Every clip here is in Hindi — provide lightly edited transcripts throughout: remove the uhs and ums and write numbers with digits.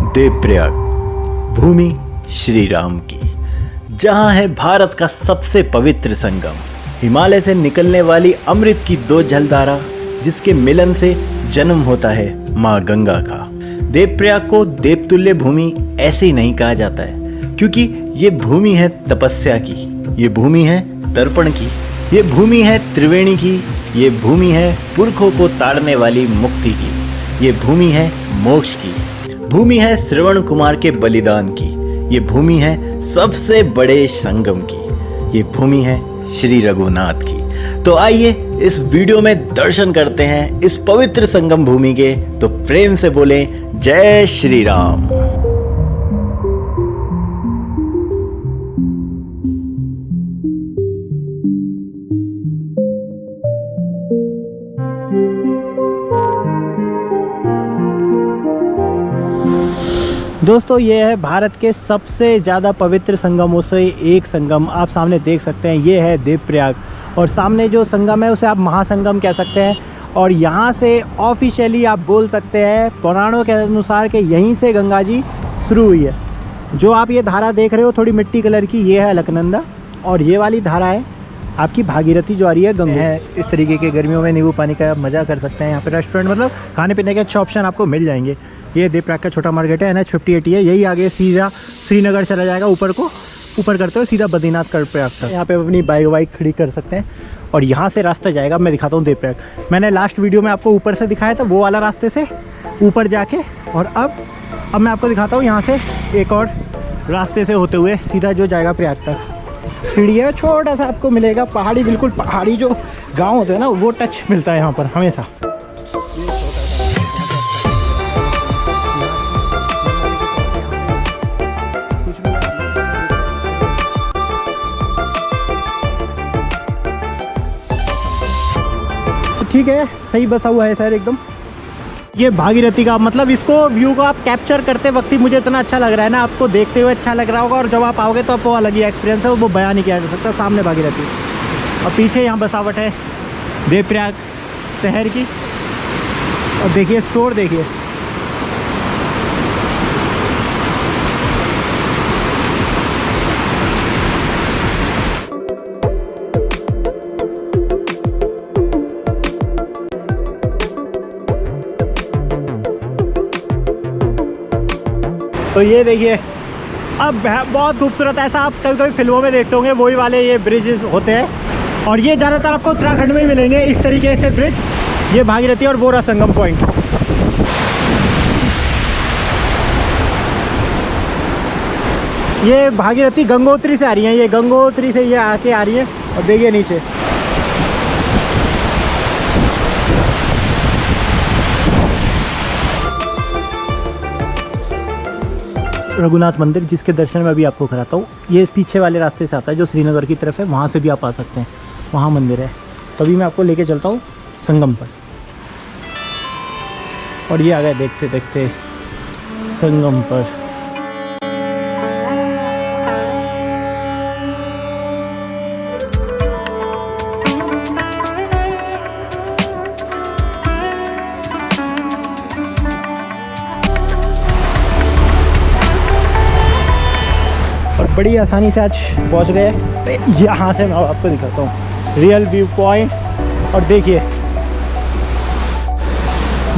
देवप्रयाग, भूमि श्री राम की, जहां है भारत का सबसे पवित्र संगम, हिमालय से निकलने वाली अमृत की दो जलधारा, जिसके मिलन से जन्म होता है माँ गंगा का। देवप्रयाग को देवतुल्य भूमि ऐसे ही नहीं कहा जाता है, क्योंकि ये भूमि है तपस्या की, ये भूमि है तर्पण की, ये भूमि है त्रिवेणी की, ये भूमि है पुरखों को ताड़ने वाली मुक्ति की, ये भूमि है मोक्ष की, भूमि है श्रवण कुमार के बलिदान की, ये भूमि है सबसे बड़े संगम की, ये भूमि है श्री रघुनाथ की। तो आइए इस वीडियो में दर्शन करते हैं इस पवित्र संगम भूमि के। तो प्रेम से बोलें जय श्री राम। दोस्तों, ये है भारत के सबसे ज़्यादा पवित्र संगमों से एक संगम। आप सामने देख सकते हैं, ये है देवप्रयाग, और सामने जो संगम है उसे आप महासंगम कह सकते हैं। और यहाँ से ऑफिशियली आप बोल सकते हैं पुराणों के अनुसार कि यहीं से गंगा जी शुरू हुई है। जो आप ये धारा देख रहे हो थोड़ी मिट्टी कलर की, ये है अलकनंदा, और ये वाली धारा है आपकी भागीरथी जो आ रही है गंगा है। इस तरीके के गर्मियों में नींबू पानी का मज़ा कर सकते हैं। यहाँ पे रेस्टोरेंट मतलब खाने पीने के अच्छे ऑप्शन आपको मिल जाएंगे। ये देवप्रयाग का छोटा मार्केट है, NH 58 है। यही आगे सीधा श्रीनगर चला जाएगा, ऊपर करते हुए सीधा बद्रीनाथ कर्णप्रयाग तक। यहाँ पे अपनी बाइक खड़ी कर सकते हैं, और यहाँ से रास्ता जाएगा। मैं दिखाता हूँ देवप्रयाग। मैंने लास्ट वीडियो में आपको ऊपर से दिखाया था, वो वाला रास्ते से ऊपर जाके, और अब मैं आपको दिखाता हूँ यहाँ से एक और रास्ते से होते हुए सीधा जो जाएगा प्रयाग तक। सीढ़ी है, छोटा सा आपको मिलेगा, पहाड़ी, बिल्कुल पहाड़ी जो गाँव होते हैं ना, वो टच मिलता है यहाँ पर हमेशा। ठीक है, सही बसा हुआ है सर एकदम। ये भागीरथी का मतलब, इसको व्यू को आप कैप्चर करते वक्त ही मुझे इतना अच्छा लग रहा है ना, आपको देखते हुए अच्छा लग रहा होगा, और जब आप आओगे तो आपको अलग ही एक्सपीरियंस है, वो बयान नहीं किया जा सकता। सामने भागीरथी, और पीछे यहाँ बसावट है देवप्रयाग शहर की, और देखिए शोर देखिए। तो ये देखिए, अब बहुत खूबसूरत, ऐसा आप कभी कभी फिल्मों में देखते होंगे, वही वाले ये ब्रिजेस होते हैं, और ये ज़्यादातर आपको उत्तराखंड में ही मिलेंगे इस तरीके से ब्रिज। ये भागीरथी और वो रहा संगम पॉइंट। ये भागीरथी गंगोत्री से आ रही है, ये गंगोत्री से ये आके आ रही है, और देखिए नीचे रघुनाथ मंदिर, जिसके दर्शन मैं अभी आपको कराता हूँ। ये पीछे वाले रास्ते से आता है जो श्रीनगर की तरफ है, वहाँ से भी आप आ सकते हैं, वहाँ मंदिर है। तो अभी मैं आपको लेके चलता हूँ संगम पर, और ये आ गए देखते देखते संगम पर। बड़ी आसानी से आज पहुंच गए। यहाँ से मैं आपको दिखाता हूँ रियल व्यू पॉइंट, और देखिए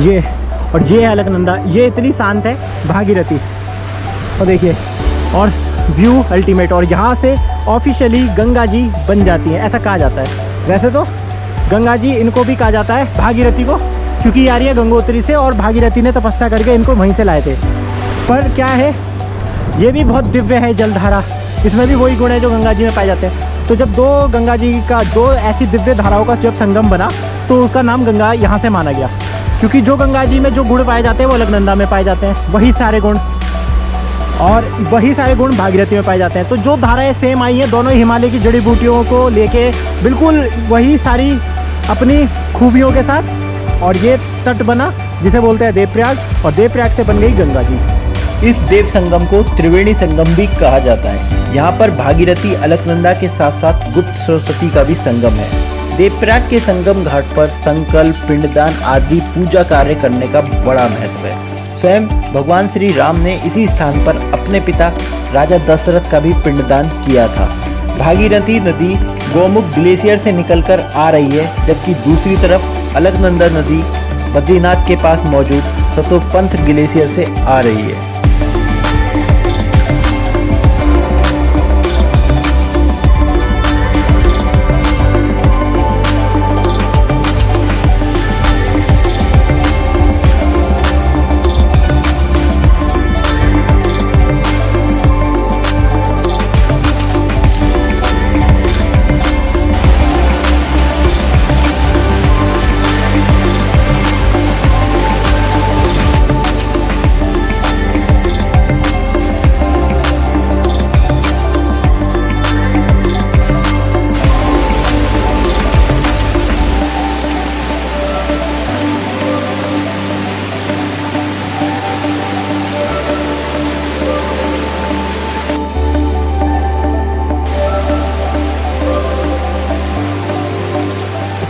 ये, और ये है अलकनंदा। ये इतनी शांत है भागीरथी, और देखिए, और व्यू अल्टीमेट। और यहाँ से ऑफिशियली गंगा जी बन जाती हैं, ऐसा कहा जाता है। वैसे तो गंगा जी इनको भी कहा जाता है भागीरथी को, क्योंकि ये आ रही है गंगोत्री से, और भागीरथी ने तपस्या करके इनको वहीं से लाए थे। पर क्या है, ये भी बहुत दिव्य है जलधारा, इसमें भी वही गुण है जो गंगा जी में पाए जाते हैं। तो जब दो ऐसी दिव्य धाराओं का जब संगम बना, तो उसका नाम गंगा यहाँ से माना गया, क्योंकि जो गंगा जी में जो गुण पाए जाते हैं वो अलकनंदा में पाए जाते हैं, वही सारे गुण, और वही सारे गुण भागीरथी में पाए जाते हैं। तो जो धाराएं सेम आई हैं, दोनों हिमालय की जड़ी बूटियों को लेके बिल्कुल वही सारी अपनी खूबियों के साथ, और ये तट बना जिसे बोलते हैं देवप्रयाग, और देवप्रयाग से बन गई गंगा जी। इस देव संगम को त्रिवेणी संगम भी कहा जाता है। यहाँ पर भागीरथी, अलकनंदा के साथ साथ गुप्त सरस्वती का भी संगम है। देवप्रयाग के संगम घाट पर संकल्प, पिंडदान आदि पूजा कार्य करने का बड़ा महत्व है। स्वयं भगवान श्री राम ने इसी स्थान पर अपने पिता राजा दशरथ का भी पिंडदान किया था। भागीरथी नदी गौमुख ग्लेशियर से निकलकर आ रही है, जबकि दूसरी तरफ अलकनंदा नदी बद्रीनाथ के पास मौजूद सतोपंथ ग्लेशियर से आ रही है।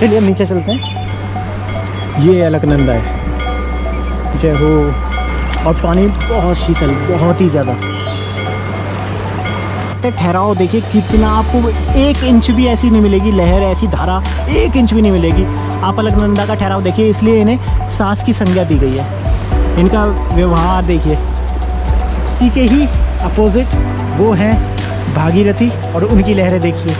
चलिए हम नीचे चलते हैं। ये अलकनंदा है, जय हो। और पानी बहुत शीतल, बहुत ही ज़्यादा। ठहराव देखिए कितना, आपको 1 इंच भी ऐसी नहीं मिलेगी लहर, ऐसी धारा 1 इंच भी नहीं मिलेगी। आप अलकनंदा का ठहराव देखिए, इसलिए इन्हें सांस की संज्ञा दी गई है। इनका व्यवहार देखिए। इसी के ही अपोजिट वो हैं भागीरथी, और उनकी लहरें देखिए।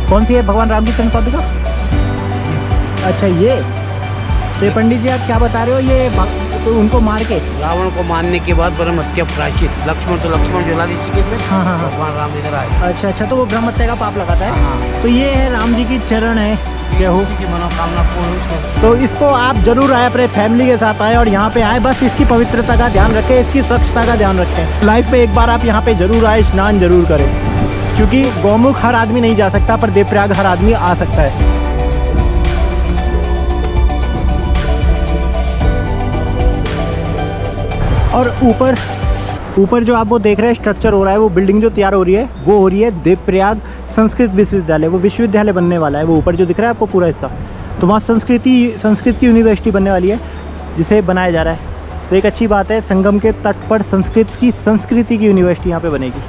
कौन सी है भगवान राम की चरण पादुका? अच्छा ये पंडित जी आप क्या बता रहे हो? ये तो उनको मार के, रावण को मारने के बाद ब्रह्म हत्या प्रायश्चित, लक्ष्मण जला दी सीखे में। हाँ हाँ हाँ। भगवान राम इधर आए। अच्छा, तो वो ब्रह्म हत्या का पाप लगाता है। हाँ। तो ये है राम जी की चरण है, क्या हो की मनोकामना पूर्ण। तो इसको आप जरूर आए, अपने फैमिली के साथ आए और यहाँ पे आए। बस इसकी पवित्रता का ध्यान रखें, इसकी स्वच्छता का ध्यान रखें। लाइफ पे एक बार आप यहाँ पे जरूर आए, स्नान जरूर करें, क्योंकि गौमुख हर आदमी नहीं जा सकता, पर देवप्रयाग हर आदमी आ सकता है। और ऊपर जो आप वो देख रहे हैं स्ट्रक्चर हो रहा है, वो बिल्डिंग जो तैयार हो रही है, वो हो रही है देवप्रयाग संस्कृत विश्वविद्यालय। वो विश्वविद्यालय बनने वाला है, वो ऊपर जो दिख रहा है आपको पूरा हिस्सा, तो वहाँ संस्कृत की यूनिवर्सिटी बनने वाली है, जिसे बनाया जा रहा है। तो एक अच्छी बात है, संगम के तट पर संस्कृति की यूनिवर्सिटी यहाँ पे बनेगी।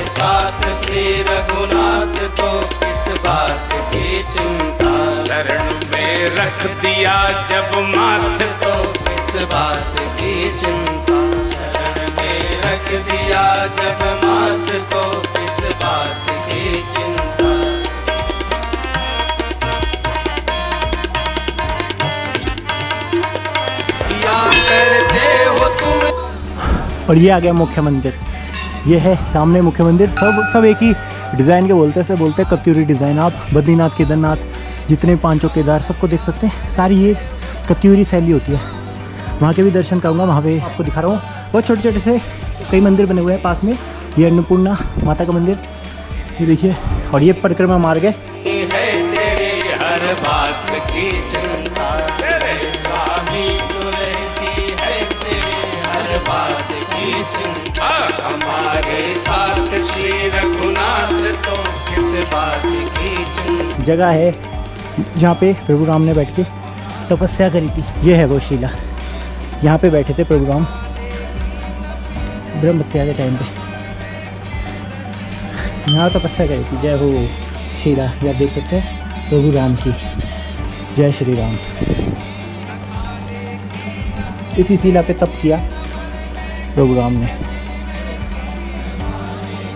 साथ श्री रघुनाथ को किस बात की चिंता, शरण में रख दिया जब माथ तो किस बात की चिंता, शरण में रख दिया जब माथ तो किस बात की चिंता। या करते हो तुम। और ये आ गया मुख्य मंदिर, ये है सामने मुख्य मंदिर। सब एक ही डिज़ाइन के बोलते हैं कत्यूरी डिज़ाइन। आप बद्रीनाथ, केदारनाथ, जितने पांचों केदार सबको देख सकते हैं, सारी ये कत्यूरी शैली होती है। वहाँ के भी दर्शन करूँगा, वहाँ पे आपको दिखा रहा हूँ। बहुत छोटे छोटे से कई मंदिर बने हुए हैं पास में। ये अन्नपूर्णा माता का मंदिर, ये देखिए। और ये परिक्रमा मार्ग है। हर बात की चिंता तेरे स्वामी को रहती है, तेरे हर बात की चिंता। हमारे साथ श्री रघुनाथ तो किस बात की चिंता। जगह है जहाँ पे प्रभु राम ने बैठ के तपस्या करी थी। ये है वो शिला, यहाँ पे बैठे थे प्रभु राम ब्रह्म हत्या के टाइम पे, यहाँ तपस्या करी थी। जय हो शिला, ये आप देख सकते हैं प्रभु राम की। जय श्री राम। इसी शिला पे तप किया प्रभु राम ने,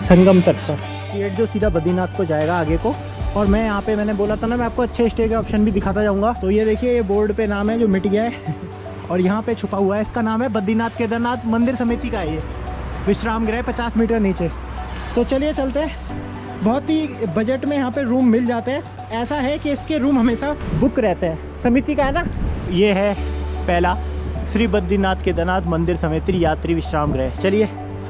संगम तट पर। गेट जो सीधा बद्रीनाथ को जाएगा आगे को। और मैं यहाँ पे, मैंने बोला था ना, मैं आपको अच्छे स्टे के ऑप्शन भी दिखाता जाऊँगा। तो ये देखिए, ये बोर्ड पे नाम है जो मिट गया है और यहाँ पे छुपा हुआ है, इसका नाम है बद्रीनाथ केदारनाथ मंदिर समिति का है। ये विश्राम गृह 50 मीटर नीचे। तो चलिए चलते हैं। बहुत ही बजट में यहाँ पे रूम मिल जाते हैं। ऐसा है कि इसके रूम हमेशा बुक रहते हैं, समिति का है ना। ये है पहला, श्री बद्रीनाथ केदारनाथ मंदिर समिति यात्री विश्राम गृह। चलिए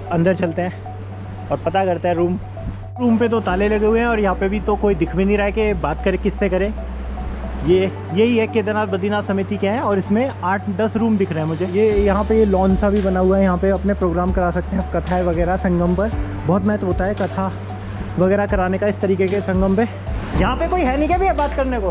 अंदर चलते हैं और पता करते हैं रूम पे तो ताले लगे हुए हैं और यहाँ पे भी तो कोई दिख भी नहीं रहा है कि बात करें किससे करें। यही है केदारनाथ बद्रीनाथ समिति के हैं और इसमें 8-10 रूम दिख रहे हैं मुझे। ये यहाँ पे ये लॉन सा भी बना हुआ है, यहाँ पे अपने प्रोग्राम करा सकते हैं, कथाएँ वगैरह संगम पर बहुत महत्व होता है कथा वगैरह कराने का इस तरीके के संगम पे। यहाँ पे कोई है नहीं क्या भैया बात करने को?